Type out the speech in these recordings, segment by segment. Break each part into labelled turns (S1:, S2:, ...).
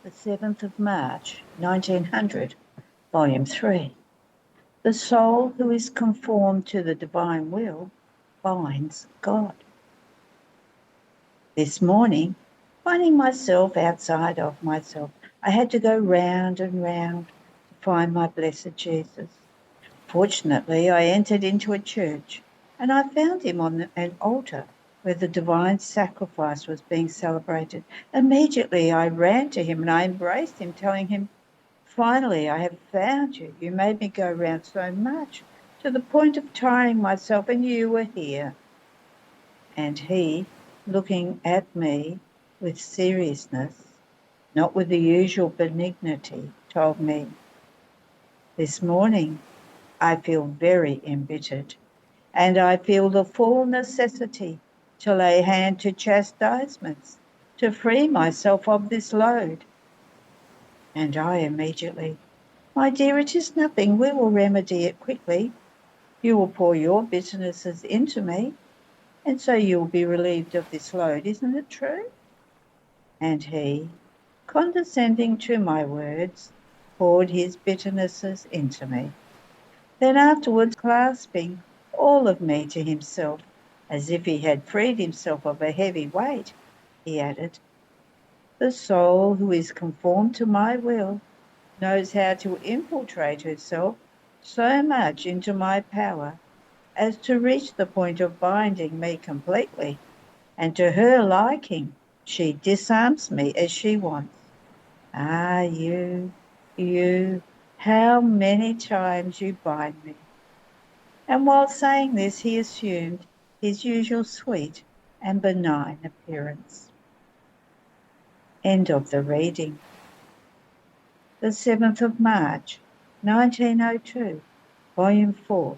S1: The 7th of March, 1900, Volume 3. The soul who is conformed to the divine will finds God. This morning, finding myself outside of myself, I had to go round and round to find my blessed Jesus. Fortunately, I entered into a church and I found him on an altar where the divine sacrifice was being celebrated. Immediately I ran to him and I embraced him, telling him, "Finally, I have found you. You made me go round so much, to the point of tiring myself, and you were here." And he, looking at me with seriousness, not with the usual benignity, told me, "This morning I feel very embittered, and I feel the full necessity to lay hand to chastisements, to free myself of this load." And I immediately, "My dear, it is nothing. We will remedy it quickly. You will pour your bitternesses into me, and so you will be relieved of this load. Isn't it true?" And he, condescending to my words, poured his bitternesses into me. Then afterwards, clasping all of me to himself, as if he had freed himself of a heavy weight, he added, "The soul who is conformed to my will knows how to infiltrate herself so much into my power as to reach the point of binding me completely, and to her liking she disarms me as she wants. Ah, you, how many times you bind me." And while saying this, he assumed his usual sweet and benign appearance. End of the reading. The 7th of March, 1902, Volume 4.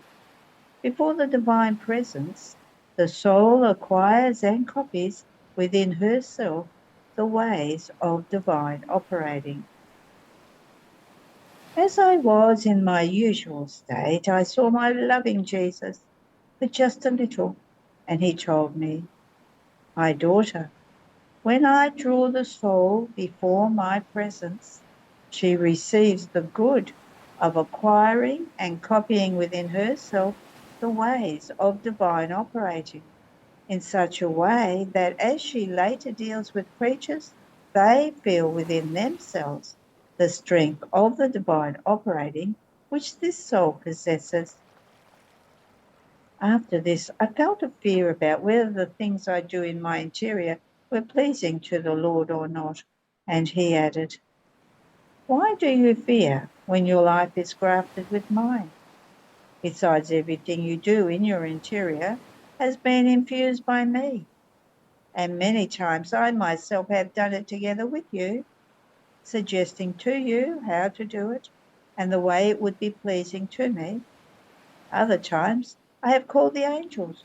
S1: Before the divine presence, the soul acquires and copies within herself the ways of divine operating. As I was in my usual state, I saw my loving Jesus for just a little, and he told me, "My daughter, when I draw the soul before my presence, she receives the good of acquiring and copying within herself the ways of divine operating, in such a way that as she later deals with creatures, they feel within themselves the strength of the divine operating which this soul possesses." After this, I felt a fear about whether the things I do in my interior were pleasing to the Lord or not, and he added, "Why do you fear when your life is grafted with mine? Besides, everything you do in your interior has been infused by me, and many times I myself have done it together with you, suggesting to you how to do it and the way it would be pleasing to me. Other times I have called the angels,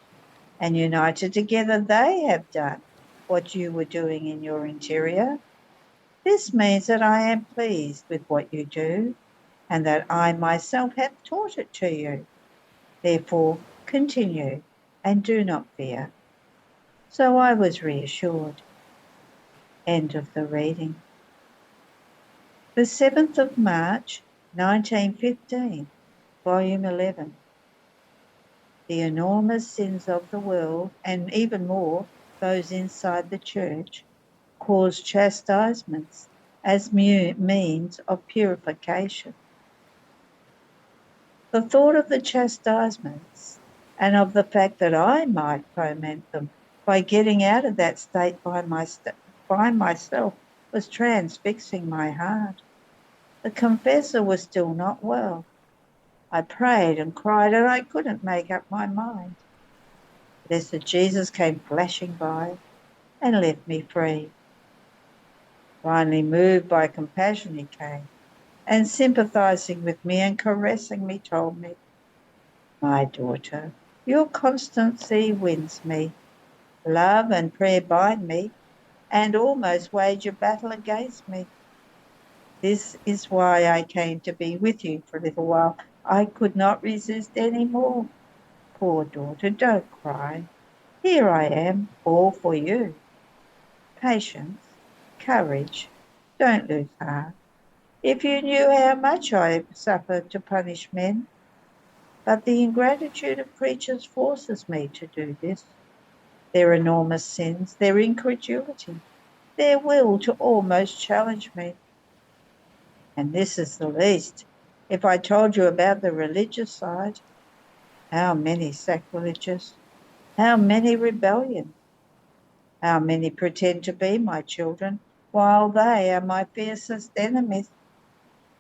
S1: and united together they have done what you were doing in your interior. This means that I am pleased with what you do, and that I myself have taught it to you. Therefore, continue and do not fear." So I was reassured. End of the reading. The 7th of March, 1915, Volume 11. The enormous sins of the world, and even more those inside the church, cause chastisements as means of purification. The thought of the chastisements and of the fact that I might foment them by getting out of that state by myself was transfixing my heart. The confessor was still not well. I prayed and cried, and I couldn't make up my mind. Blessed Jesus came flashing by and left me free. Finally, moved by compassion, he came, and sympathizing with me and caressing me, told me, "My daughter, your constancy wins me. Love and prayer bind me, and almost wage a battle against me. This is why I came to be with you for a little while. I could not resist any more. Poor daughter, don't cry. Here I am, all for you. Patience, courage, Don't lose heart. If you knew how much I suffer to punish men, but the ingratitude of creatures forces me to do this. Their enormous sins, their incredulity, their will to almost challenge me. And this is the least. If I told you about the religious side, how many sacrileges, how many rebellions, how many pretend to be my children while they are my fiercest enemies.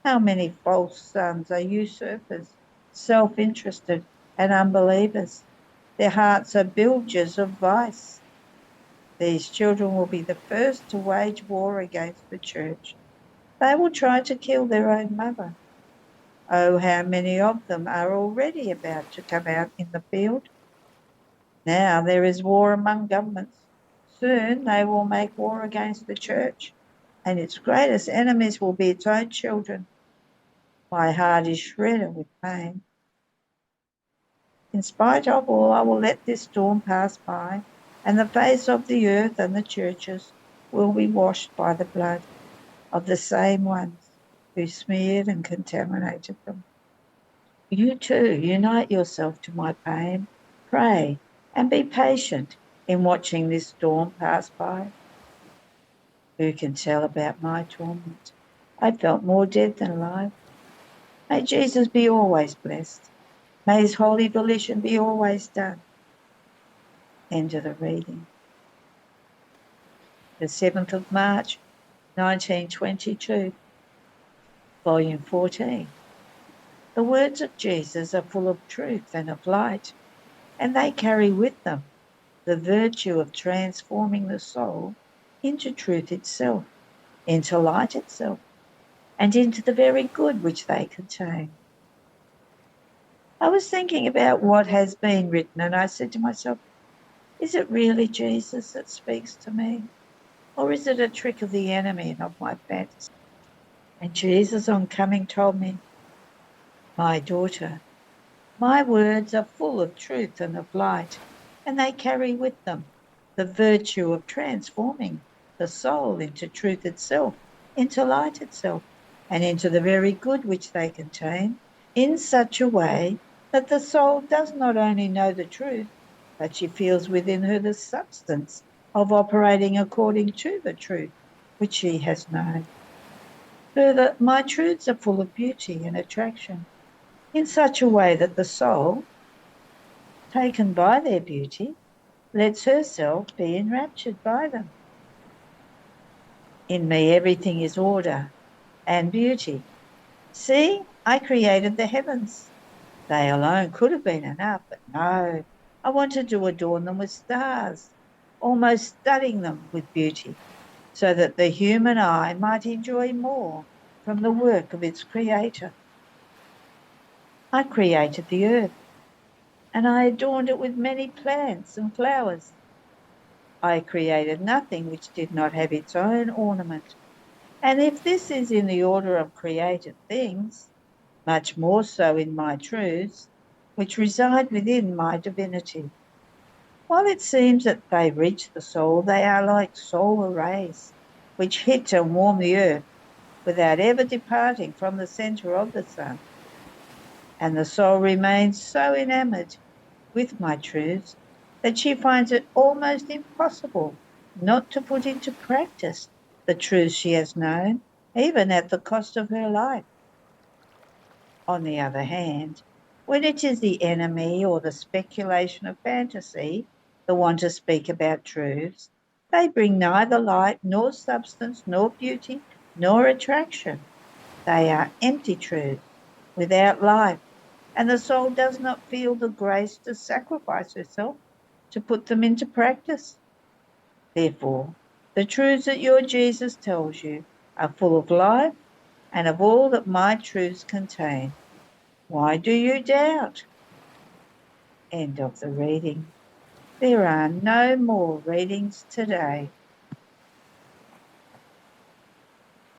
S1: How many false sons are usurpers, self-interested and unbelievers. Their hearts are bilges of vice. These children will be the first to wage war against the church. They will try to kill their own mother. Oh, how many of them are already about to come out in the field. Now there is war among governments. Soon they will make war against the church, and its greatest enemies will be its own children. My heart is shredded with pain. In spite of all, I will let this storm pass by, and the face of the earth and the churches will be washed by the blood of the same ones who smeared and contaminated them. You too, unite yourself to my pain, pray, and be patient in watching this storm pass by. Who can tell about my torment? I felt more dead than alive. May Jesus be always blessed. May his holy volition be always done. End of the reading. The 7th of March, 1922, Volume 14. The words of Jesus are full of truth and of light, and they carry with them the virtue of transforming the soul into truth itself, into light itself, and into the very good which they contain. I was thinking about what has been written, and I said to myself, is it really Jesus that speaks to me? Or is it a trick of the enemy and of my fantasy? And Jesus, on coming, told me, my daughter, my words are full of truth and of light, and they carry with them the virtue of transforming the soul into truth itself, into light itself, and into the very good which they contain, in such a way that the soul does not only know the truth, but she feels within her the substance of operating according to the truth which she has known. Further, my truths are full of beauty and attraction, in such a way that the soul, taken by their beauty, lets herself be enraptured by them. In me everything is order and beauty. See, I created the heavens. They alone could have been enough, but no, I wanted to adorn them with stars, almost studding them with beauty, so that the human eye might enjoy more from the work of its creator. I created the earth, and I adorned it with many plants and flowers. I created nothing which did not have its own ornament. And if this is in the order of created things, much more so in my truths, which reside within my divinity. While it seems that they reach the soul, they are like solar rays, which hit and warm the earth without ever departing from the centre of the sun. And the soul remains so enamoured with my truths that she finds it almost impossible not to put into practice the truths she has known, even at the cost of her life. On the other hand, when it is the enemy or the speculation of fantasy that want to speak about truths, they bring neither light nor substance nor beauty nor attraction. They are empty truths without life, and the soul does not feel the grace to sacrifice herself to put them into practice. Therefore, the truths that your Jesus tells you are full of life and of all that my truths contain. Why do you doubt? End of the reading. There are no more readings today.